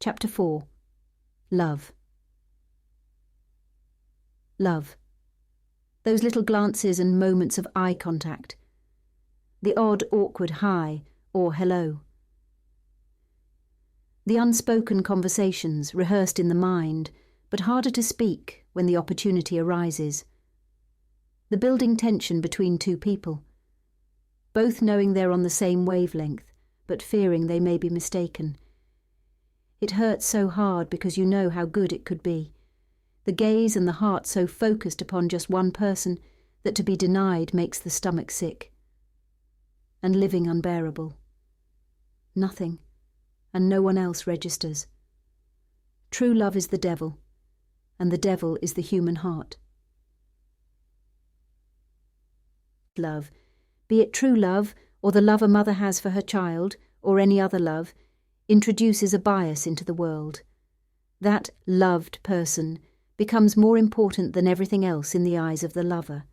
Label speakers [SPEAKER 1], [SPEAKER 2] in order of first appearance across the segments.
[SPEAKER 1] Chapter 4. Love. Love. Those little glances and moments of eye contact. The odd, awkward hi or hello. The unspoken conversations rehearsed in the mind, but harder to speak when the opportunity arises. The building tension between two people, both knowing they're on the same wavelength, but fearing they may be mistaken. It hurts so hard because you know how good it could be. The gaze and the heart so focused upon just one person that to be denied makes the stomach sick. And living unbearable. Nothing, and no one else registers. True love is the devil, and the devil is the human heart. Love, be it true love or the love a mother has for her child or any other love, introduces a bias into the world. That loved person becomes more important than everything else in the eyes of the lover.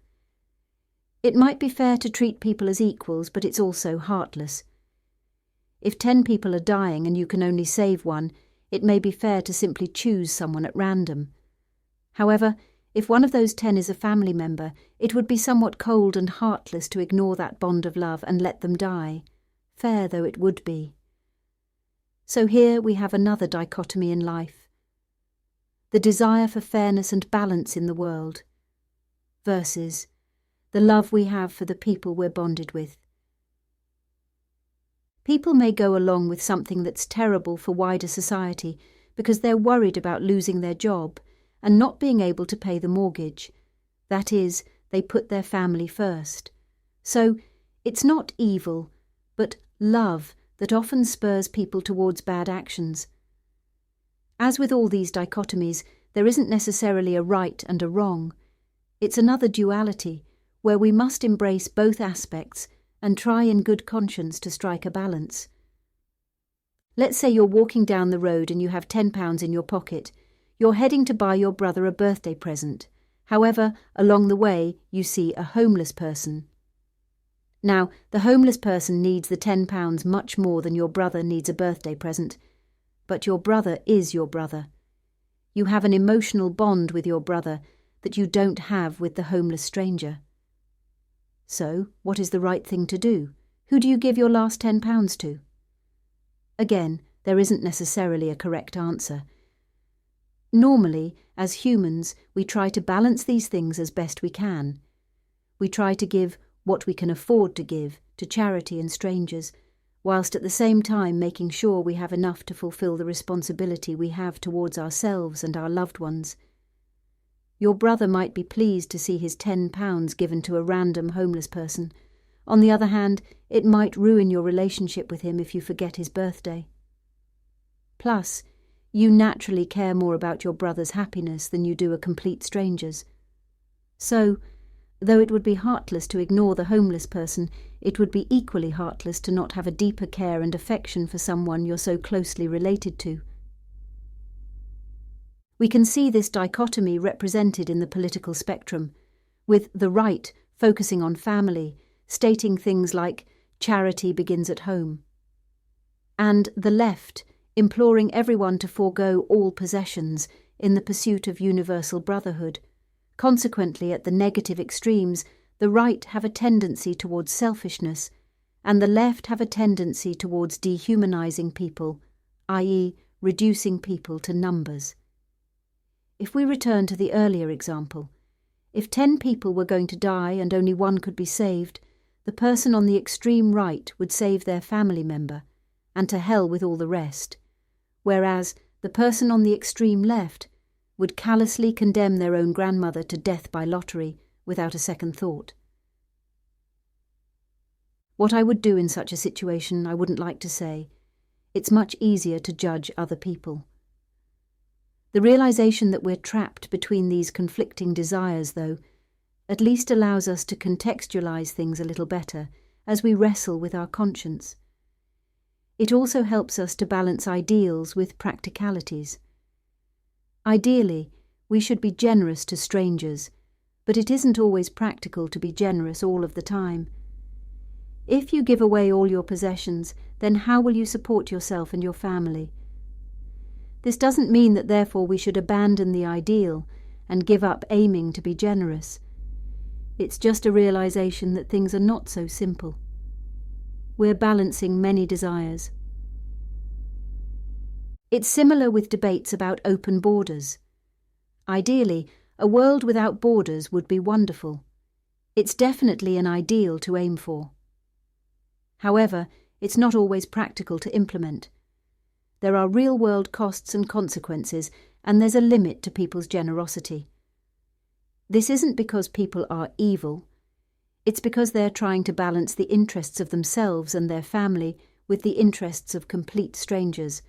[SPEAKER 1] It might be fair to treat people as equals, but it's also heartless. If 10 people are dying and you can only save one, it may be fair to simply choose someone at random. However, if one of those 10 is a family member, it would be somewhat cold and heartless to ignore that bond of love and let them die, fair though it would be. So here we have another dichotomy in life. The desire for fairness and balance in the world, versus the love we have for the people we're bonded with. People may go along with something that's terrible for wider society because they're worried about losing their job and not being able to pay the mortgage. That is, they put their family first. So it's not evil, but love that often spurs people towards bad actions. As with all these dichotomies, there isn't necessarily a right and a wrong. It's another duality, where we must embrace both aspects and try in good conscience to strike a balance. Let's say you're walking down the road and you have £10 in your pocket. You're heading to buy your brother a birthday present. However, along the way, you see a homeless person. Now, the homeless person needs the £10 much more than your brother needs a birthday present. But your brother is your brother. You have an emotional bond with your brother that you don't have with the homeless stranger. So, what is the right thing to do? Who do you give your last £10 to? Again, there isn't necessarily a correct answer. Normally, as humans, we try to balance these things as best we can. We try to give what we can afford to give to charity and strangers, whilst at the same time making sure we have enough to fulfil the responsibility we have towards ourselves and our loved ones. Your brother might be pleased to see his £10 given to a random homeless person. On the other hand, it might ruin your relationship with him if you forget his birthday. Plus, you naturally care more about your brother's happiness than you do a complete stranger's. So, though it would be heartless to ignore the homeless person, it would be equally heartless to not have a deeper care and affection for someone you're so closely related to. We can see this dichotomy represented in the political spectrum, with the right focusing on family, stating things like charity begins at home, and the left imploring everyone to forego all possessions in the pursuit of universal brotherhood. Consequently, at the negative extremes, the right have a tendency towards selfishness, and the left have a tendency towards dehumanizing people, i.e., reducing people to numbers. If we return to the earlier example, if 10 people were going to die and only one could be saved, the person on the extreme right would save their family member, and to hell with all the rest, whereas the person on the extreme left would callously condemn their own grandmother to death by lottery without a second thought. What I would do in such a situation I wouldn't like to say. It's much easier to judge other people. The realization that we're trapped between these conflicting desires, though, at least allows us to contextualize things a little better as we wrestle with our conscience. It also helps us to balance ideals with practicalities. Ideally, we should be generous to strangers, but it isn't always practical to be generous all of the time. If you give away all your possessions, then how will you support yourself and your family? This doesn't mean that therefore we should abandon the ideal and give up aiming to be generous. It's just a realization that things are not so simple. We're balancing many desires. It's similar with debates about open borders. Ideally, a world without borders would be wonderful. It's definitely an ideal to aim for. However, it's not always practical to implement. There are real-world costs and consequences, and there's a limit to people's generosity. This isn't because people are evil. It's because they're trying to balance the interests of themselves and their family with the interests of complete strangers.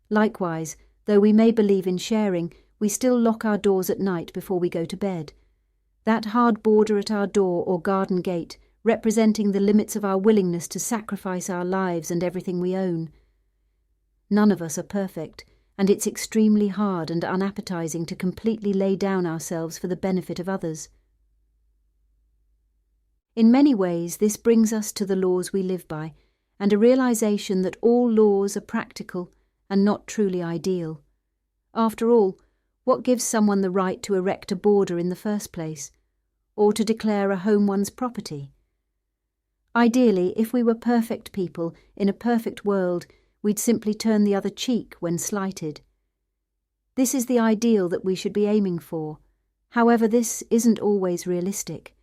[SPEAKER 1] Likewise, though we may believe in sharing, we still lock our doors at night before we go to bed. That hard border at our door or garden gate, representing the limits of our willingness to sacrifice our lives and everything we own. None of us are perfect, and it's extremely hard and unappetizing to completely lay down ourselves for the benefit of others. In many ways, this brings us to the laws we live by, and a realization that all laws are practical and not truly ideal. After all, what gives someone the right to erect a border in the first place, or to declare a home one's property? Ideally, if we were perfect people in a perfect world, we'd simply turn the other cheek when slighted. This is the ideal that we should be aiming for. However, this isn't always realistic.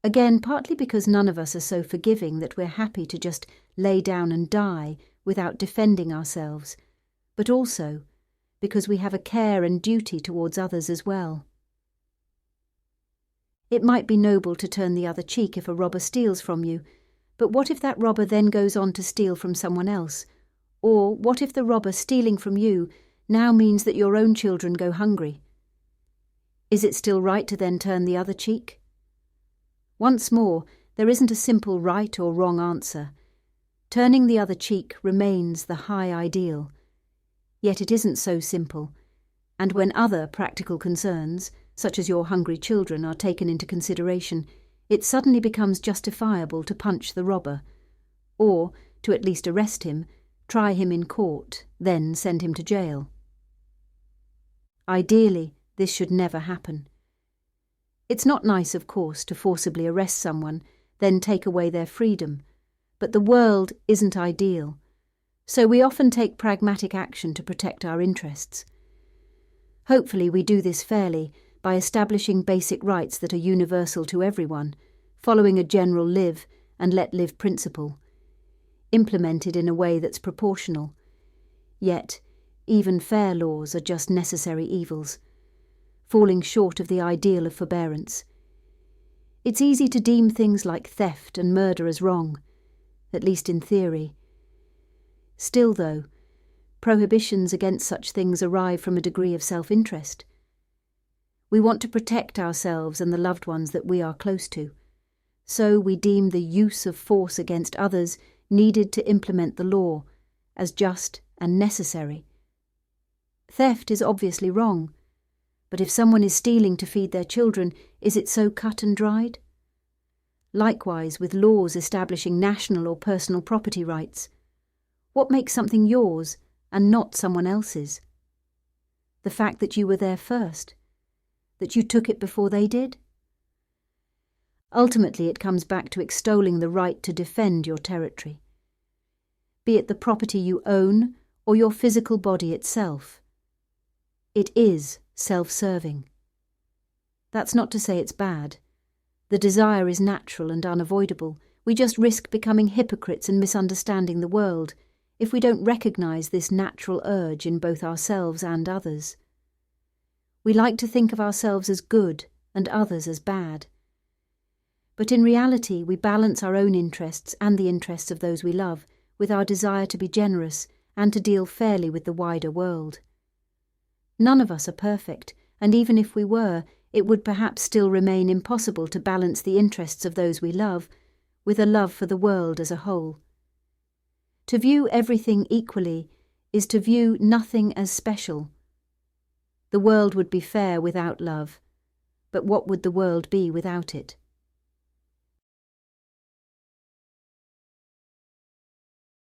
[SPEAKER 1] Again, partly because none of us are so forgiving that we're happy to just lay down and die without defending ourselves, but also because we have a care and duty towards others as well. It might be noble to turn the other cheek if a robber steals from you, but what if that robber then goes on to steal from someone else? Or what if the robber stealing from you now means that your own children go hungry? Is it still right to then turn the other cheek? Once more, there isn't a simple right or wrong answer. Turning the other cheek remains the high ideal. Yet it isn't so simple, and when other practical concerns, such as your hungry children, are taken into consideration, it suddenly becomes justifiable to punch the robber, or to at least arrest him, try him in court, then send him to jail. Ideally, this should never happen. It's not nice, of course, to forcibly arrest someone, then take away their freedom, but the world isn't ideal, so we often take pragmatic action to protect our interests. Hopefully we do this fairly by establishing basic rights that are universal to everyone, following a general live and let live principle, implemented in a way that's proportional. Yet, even fair laws are just necessary evils, falling short of the ideal of forbearance. It's easy to deem things like theft and murder as wrong, at least in theory. Still, though, prohibitions against such things arrive from a degree of self-interest. We want to protect ourselves and the loved ones that we are close to, so we deem the use of force against others needed to implement the law as just and necessary. Theft is obviously wrong, but if someone is stealing to feed their children, is it so cut and dried? Likewise with laws establishing national or personal property rights. What makes something yours and not someone else's? The fact that you were there first, that you took it before they did? Ultimately, it comes back to extolling the right to defend your territory, be it the property you own or your physical body itself. It is self-serving. That's not to say it's bad. The desire is natural and unavoidable. We just risk becoming hypocrites and misunderstanding the world if we don't recognise this natural urge in both ourselves and others. We like to think of ourselves as good and others as bad. But in reality, we balance our own interests and the interests of those we love with our desire to be generous and to deal fairly with the wider world. None of us are perfect, and even if we were, it would perhaps still remain impossible to balance the interests of those we love with a love for the world as a whole. To view everything equally is to view nothing as special. The world would be fair without love, but what would the world be without it?